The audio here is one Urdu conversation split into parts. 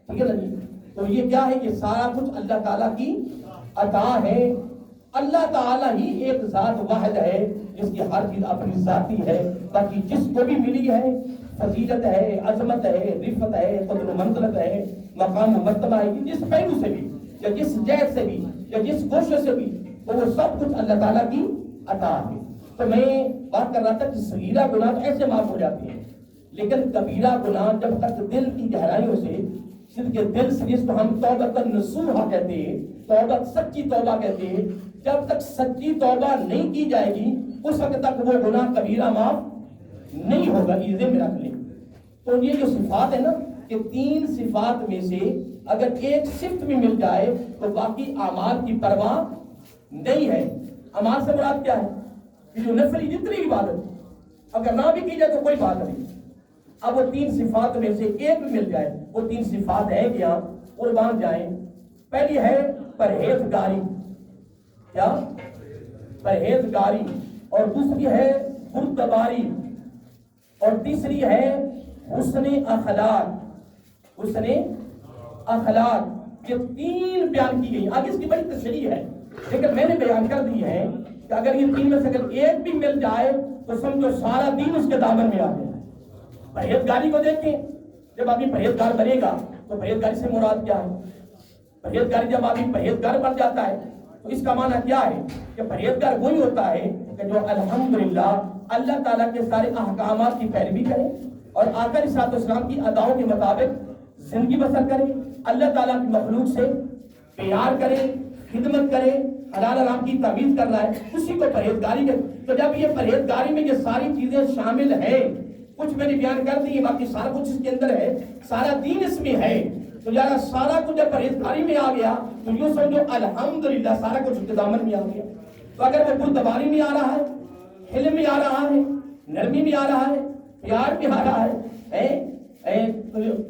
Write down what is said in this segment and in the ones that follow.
ٹھیک ہے نا جی. تو یہ کیا ہے؟ یہ سارا کچھ اللہ تعالیٰ کی عطا ہے. اللہ تعالیٰ ہی ایک ذات واحد ہے جس کی ہر چیز اپنی ذاتی ہے. باقی جس کو بھی ملی ہے فضیلت ہے، عظمت ہے، رفت ہے، قدر و منزلت ہے، مقام و مرتبہ ہے، جس پہلو سے بھی یا جس جہت سے بھی یا جس گوشے سے بھی، تو وہ سب کچھ اللہ تعالیٰ کی عطا ہے. تو میں بات کر رہا تھا کہ صغیرہ گناہ ایسے معاف ہو جاتے ہیں، لیکن کبیرہ گناہ جب تک دل کی گہرائیوں سے، صرف کے دل سے، جس کو ہم توبۃ نصوحہ کہتے ہیں، توبہ سچی توبہ کہتے ہیں، جب تک سچی توبہ نہیں کی جائے گی اس وقت تک وہ گناہ کبیرہ معاف نہیں ہوگا. یہ ذہن میں رکھ لیں. تو یہ جو صفات ہے نا، کہ 3 صفات میں سے اگر ایک صفت بھی مل جائے تو باقی اعمال کی پرواہ نہیں ہے. اعمال سے مراد کیا ہے؟ کہ جو نفلی جتنی عبادت اگر نہ بھی کی جائے تو کوئی بات نہیں. اب وہ 3 صفات میں سے ایک بھی مل جائے. وہ 3 صفات ہے کیا؟ قربان جائیں. پہلی ہے پرہیزگاری. کیا؟ پرہیزگاری. اور دوسری ہے بردباری. اور تیسری ہے حسن اخلاق. حسن اخلاق. یہ 3 بیان کی گئی. آگے اس کی بڑی تشریح ہے لیکن میں نے بیان کر دی ہے کہ اگر یہ 3 میں سے اگر ایک بھی مل جائے تو سمجھو سارا دین اس کے دامن میں آ گیا. پرہیزگاری کو دیکھیں. جب آدمی پرہیزگار بنے گا تو پرہیزگاری سے مراد کیا ہے؟ پرہیزگاری جب آدمی پرہیزگار بن جاتا ہے تو اس کا معنی کیا ہے؟ کہ پرہیزگار وہی ہوتا ہے کہ جو الحمدللہ اللہ تعالیٰ کے سارے احکامات کی پیروی کرے اور آقا علیہ الصلوۃ والسلام کی اداؤں کے مطابق زندگی بسر کرے، اللہ تعالیٰ کی مخلوق سے پیار کرے، خدمت کرے، حلال حرام کی تمیز کرنا ہے، اسی کو پرہیزگاری کرے. تو جب یہ پرہیزگاری میں یہ ساری چیزیں شامل ہیں، کچھ میں نے بیان کر دی، باقی سارا کچھ اس کے اندر ہے، سارا دین اس میں ہے، تو یار سارا کچھ جب پرہیزگاری میں آ گیا تو یوں سمجھو الحمدللہ سارا کچھ اس کے دامن میں آ گیا. تو اگر وہ بردباری میں آ رہا ہے، حلم میں آ رہا ہے، نرمی میں آ رہا ہے، پیار میں آ رہا ہے،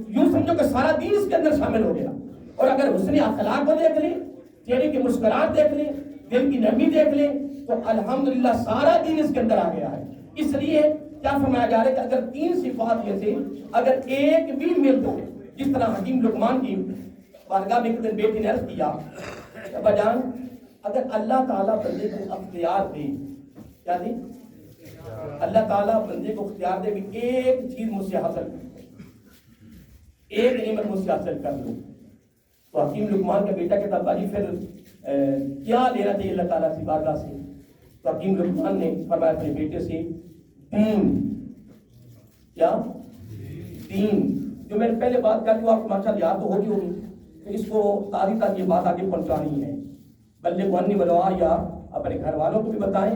یوں سمجھو کہ سارا دین اس کے اندر شامل ہو گیا. اور اگر حسن اخلاق کو دیکھ لیں، چہرے کی مسکراہٹ دیکھ لیں، دل کی نرمی دیکھ لیں، تو الحمدللہ سارا دین اس کے اندر آ گیا ہے. اس لیے کیا فرمایا جا رہا ہے کہ اگر 3 صفات میں سے اگر ایک بھی مل جائے، جس طرح حکیم لقمان کی بارگاہ میں ایک دن بیٹی نے عرض کیا، ابا جان اگر اللہ تعالیٰ بندے کو اختیار دے، کیا دے؟ اللہ تعالیٰ بندے کو اختیار دے کہ ایک چیز مجھ سے حاصل کر، ایک نعمت مجھ سے حاصل کر لو، تو حکیم لقمان کا بیٹا کہتا ابا جی پھر کیا لینا چاہیے اللہ تعالیٰ سے بارگاہ سے؟ تو حکیم لقمان نے فرمایا اپنے بیٹے سے دین. کیا؟ دین. جو میں نے پہلے بات کر دی وہ آپ کو ماشاءاللہ یاد تو ہوگی تو اس کو تازی تازی یہ بات آگے پہنچانی ہے. بلغ عنی ولو آیہ، اپنے گھر والوں کو بھی بتائیں،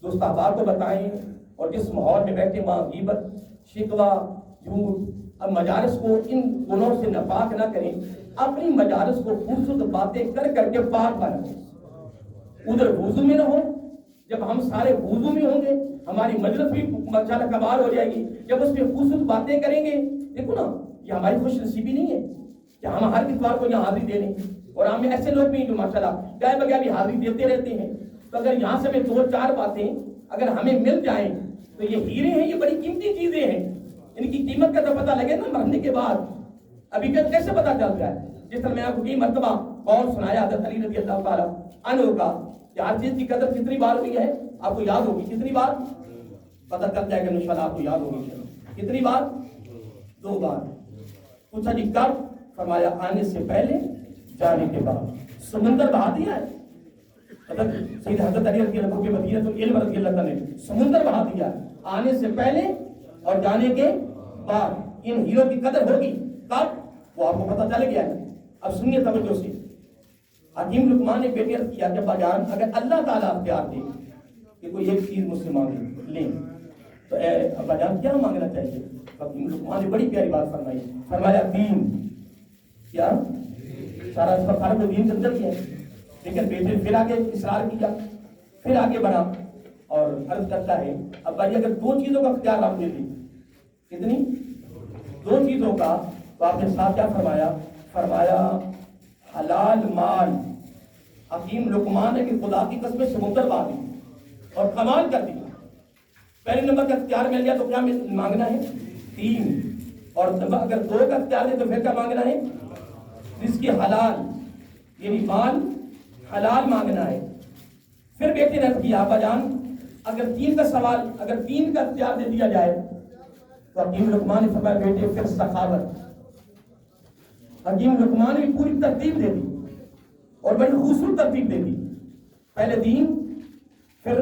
دوست احباب کو بتائیں، اور جس ماحول میں بیٹھے وہاں غیبت، شکوہ، جھوٹ، اب مجالس کو ان گناہوں سے ناپاک نہ کریں. اپنی مجالس کو خوبصورت باتیں کر کر کے پاک بنائیں. ادھر وضو میں نہ ہو. جب ہم سارے وضو میں ہوں گے ہماری مجلس بھی ماشاءاللہ کمال ہو جائے گی. جب اس میں خوبصورت باتیں کریں گے، دیکھو نا یہ ہماری خوش نصیبی نہیں ہے کہ ہم ہر اتوار کو یہاں حاضری دے لیں. اور ہم ایسے لوگ بھی ہیں جو ماشاءاللہ گائے بغیر بھی حاضری دیتے رہتے ہیں. تو اگر یہاں سے میں 2-4 باتیں اگر ہمیں مل جائیں تو یہ ہیرے ہیں، یہ بڑی قیمتی چیزیں ہیں. ان کی قیمت کا تو پتہ لگے نا مرنے کے بعد. ابھی تک کیسے پتہ چل رہا ہے؟ جس طرح میں آپ کو کئی مرتبہ قول سنایا حضرت علی رضی اللہ تعالیٰ عنہ کا کہ ہر چیز کی قدر کتنی بار ہوئی ہے آپ کو یاد ہوگی. کتنی بار؟ پتہ چل جائے گا انشاءاللہ، آپ کو یاد ہوگی. کتنی بار؟ 2 بار. پوچھا جی کب؟ فرمایا آنے سے پہلے، جانے کے بعد. سمندر بہا دیا ہے سید حضرت علی رضی اللہ عنہ کے مدینہ العلم رضی اللہ عنہ نے سمندر بہا دیا ہے. آنے سے پہلے اور جانے کے بعد ان ہیروں کی قدر ہوگی. کب؟ وہ آپ کو پتہ چل گیا ہے. اب سنیے توجہ سے. حکیم لقمان نے بیٹے عرض کیا کہ ابا جان اگر اللہ تعالیٰ اختیار دے کہ کوئی ایک چیز مجھ سے مانگے لیں تو اے ابا جان کیا مانگنا چاہیے؟ حکیم لقمان نے بڑی پیاری بات فرمائی. فرمایا دین. کیا؟ سارا اس کا فرق تو دین کے اندر ہی ہے. لیکن بیٹے پھر آگے اصرار کیا، پھر آگے بڑھا اور عرض کرتا ہے ابا جی اگر 2 چیزوں کا اختیار آپ دے دیں. کتنی؟ 2 چیزوں کا. تو آپ نے ساتھ کیا فرمایا؟ فرمایا حلال مال. حکیم لقمان نے کہ خدا کی قسم سمندر بہا دی اور کمال کر دیا. پہلے نمبر کا اختیار مل گیا تو کیا مانگنا ہے؟ دین. اور اگر 2 کا اختیار دے تو پھر کیا مانگنا ہے؟ رزق حلال، یعنی مال حلال مانگنا ہے۔ پھر بیٹے نے عرض کیا ابا جان اگر 3 کا سوال، اگر 3 کا اختیار دے دیا جائے تو حکیم لقمان نے فرمایا بیٹے پھر سخاوت۔ حکیم لقمان نے پوری ترتیب دے دی اور بڑی خوبصورت ترتیب دے دی، پہلے دین، پھر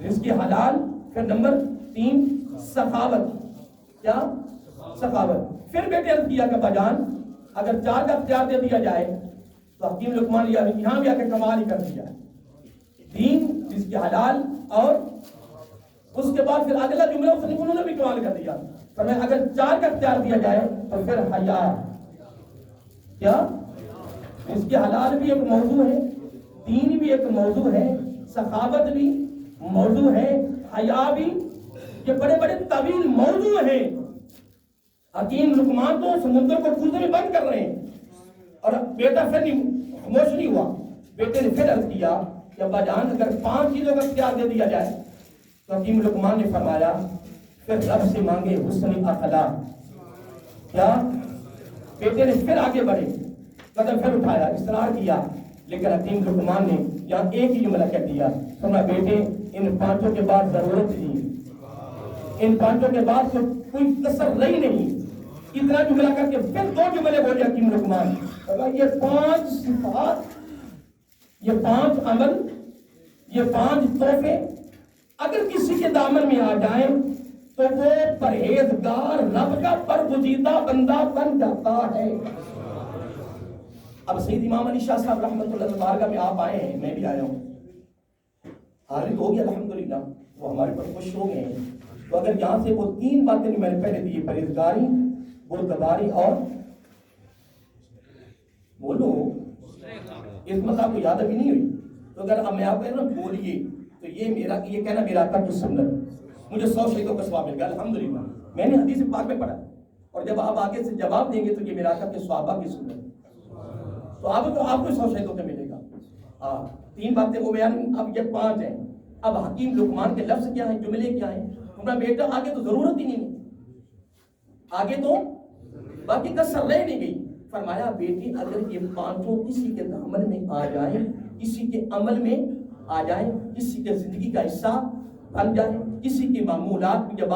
رزق حلال، پھر نمبر 3 سخاوت۔ کیا؟ سخاوت۔ پھر بیٹے عرض کیا کہ ابا جان اگر 4 کا اختیار دے دیا جائے تو حکیم لقمان یہاں بھی آ کے کمال ہی کر دیا، دین، رزق حلال، اور اس کے بعد پھر اگلا جملہ انہوں نے بھی کمال کر دیا، فرمایا اگر 4 کا اختیار دیا جائے تو پھر حیا۔ کیا؟ اس کے حلال بھی ایک موضوع ہے، دین بھی ایک موضوع ہے، سخاوت بھی موضوع ہے، حیا بھی، یہ بڑے بڑے طویل موضوع ہیں۔ حکیم لقمان تو سمندر کو کودنے میں بند کر رہے ہیں، اور بیٹا پھر خاموش نہیں ہوا، بیٹے نے پھر عرض کیا کہ ابا جان اگر 5 چیزوں کا اختیار دے دیا جائے تو حکیم لقمان نے فرمایا پھر رب سے مانگے حسن اخلاق۔ کیا؟ بیٹے نے پھر آگے بڑھے، قدم پھر اٹھایا، اصرار کیا، لیکن حکیم لقمان نے یہاں ایک ہی جملہ کہہ دیا، فرمایا بیٹے ان 5 کے بعد ضرورت نہیں، ان 5 کے بعد کوئی کسر رہی نہیں۔ اتنا جملہ کر کے پھر 2 جملے بولے حکیم لقمان، یہ 5 صفات، یہ 5 عمل، یہ 5 تحفے اگر کسی کے دامن میں آ جائیں تو وہ پرہیزگار رب کا برگزیدہ بندہ بن جاتا ہے۔ اب سید امام علی شاہ صاحب رحمۃ اللہ بارگاہ میں آپ آئے ہیں، میں بھی آیا ہوں، حاضر ہو گیا الحمدللہ، وہ ہمارے پر خوش ہو گئے ہیں۔ تو اگر یہاں سے وہ 3 باتیں میں نے پہلے دی، پرہیزگاری، بردباری اور بولو عصمت، آپ کو یاد ابھی نہیں ہوئی تو اگر اب میں آپ کہہ رہا ہوں بولیے تو یہ کہنا میرا آقا کی سنت، مجھے 100 شہیدوں کا ثواب مل گیا الحمدللہ، میں نے حدیث پاک میں پڑھا، اور جب آپ آگے سے جواب دیں گے تو یہ میرا آقا کے صحابہ کی سنت، تو آپ کو 100 شہیدوں کا ملے گا۔ ہاں 3 باتیں وہ بیان، اب یہ 5 ہیں۔ اب حکیم لقمان کے لفظ کیا ہیں، جملے کیا ہیں؟ تمہارا بیٹا آگے تو ضرورت ہی نہیں ہے، آگے تو باقی کسر رہ نہیں گئی۔ فرمایا بیٹی اگر یہ 5 کسی کے دامن میں آ جائیں، کسی کے عمل میں آ جائیں، کسی کے زندگی کا حصہ بن جائے، کسی کی معمولات میں جب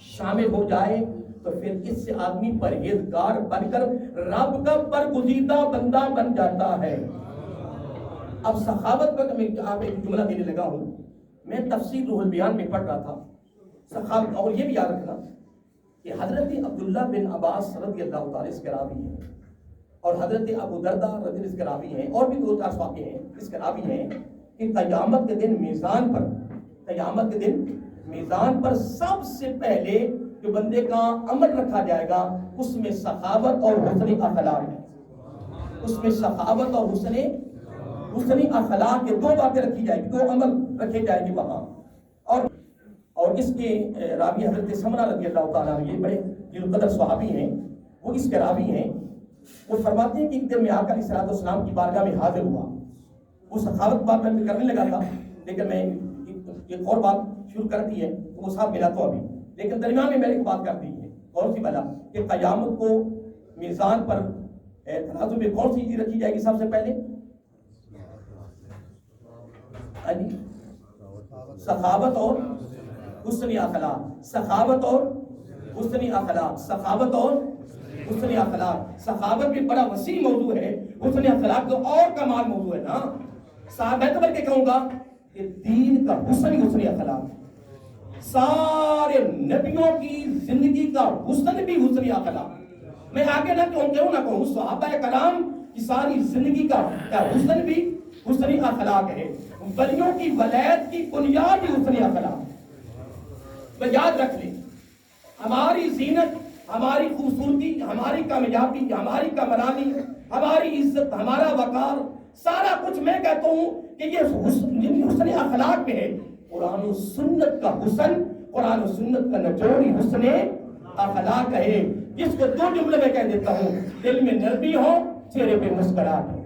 شامل ہو جائے تو پھر اس سے آدمی پرہیزگار بن کر رب کا برگزیدہ بندہ بن جاتا ہے۔ اب سخاوت پر میں آپ ایک جملہ دینے لگا ہوں، میں تفسیر روح البیان میں پڑھ رہا تھا سخاوت، اور یہ بھی یاد رکھنا کہ حضرت عبداللہ بن عباس رضی اللہ تعالیٰ اس کے راوی ہیں، اور حضرت ابو دردہ رضی اللہ اس کے راوی ہیں، اور بھی 2-4 واقعے ہیں اس کے راوی ہیں کہ قیامت کے دن میزان پر سب سے پہلے جو بندے کا عمل رکھا جائے گا اس میں سخاوت اور حسن اخلاق ہے، اس میں سخاوت اور حسن اخلاق کے 2 باتیں رکھی جائے گی، 2 عمل رکھے جائے گی وہاں۔ اور اس کے راوی حضرت سمرہ رضی اللہ تعالیٰ عنہ، یہ بڑے جلال قدر صحابی ہیں، وہ اس کے راوی ہیں، وہ فرماتے ہیں کہ ایک دن میں آقا علیہ الصلوۃ والسلام کی بارگاہ میں حاضر ہوا، وہ سخاوت بات میں کرنے لگا تھا، لیکن میں ایک اور بات شروع کر دی ہے تو وہ صاحب ملا تو ابھی، لیکن درمیان میں ایک بات کر دی ہے، کون سی بلا کہ قیامت کو میزان پر ترازو میں کون سی چیز رکھی جائے گی سب سے پہلے؟ سخاوت اور حسن اخلاق، سخاوت اور حسن اخلاق، سخاوت اور حسن اخلاق۔ سخاوت بھی بڑا وسیع موضوع ہے، حسن اخلاق تو اور کمال موضوع ہے نا۔ میں تو بلکہ کہوں گا کہ دین کا حسن اخلاق، سارے نبیوں کی زندگی کا حسن بھی حسن اخلاق۔ میں آگے نہ کہوں نہ کہوں، صحابہ کرام کی ساری زندگی کا حسن بھی حسن اخلاق ہے، ولیوں کی ولایت کی بنیاد بھی حسن اخلاق۔ تو یاد رکھ لیں، ہماری زینت، ہماری خوبصورتی، ہماری کامیابی، ہماری کامرانی، ہماری عزت، ہمارا وقار، سارا کچھ میں کہتا ہوں کہ یہ حسن اخلاق میں ہے۔ قرآن و سنت کا حسن، قرآن و سنت کا نچوڑ حسن اخلاق ہے، جس کو 2 جملے میں کہہ دیتا ہوں، دل میں نرمی ہو، چہرے پہ مسکراہٹ ہو۔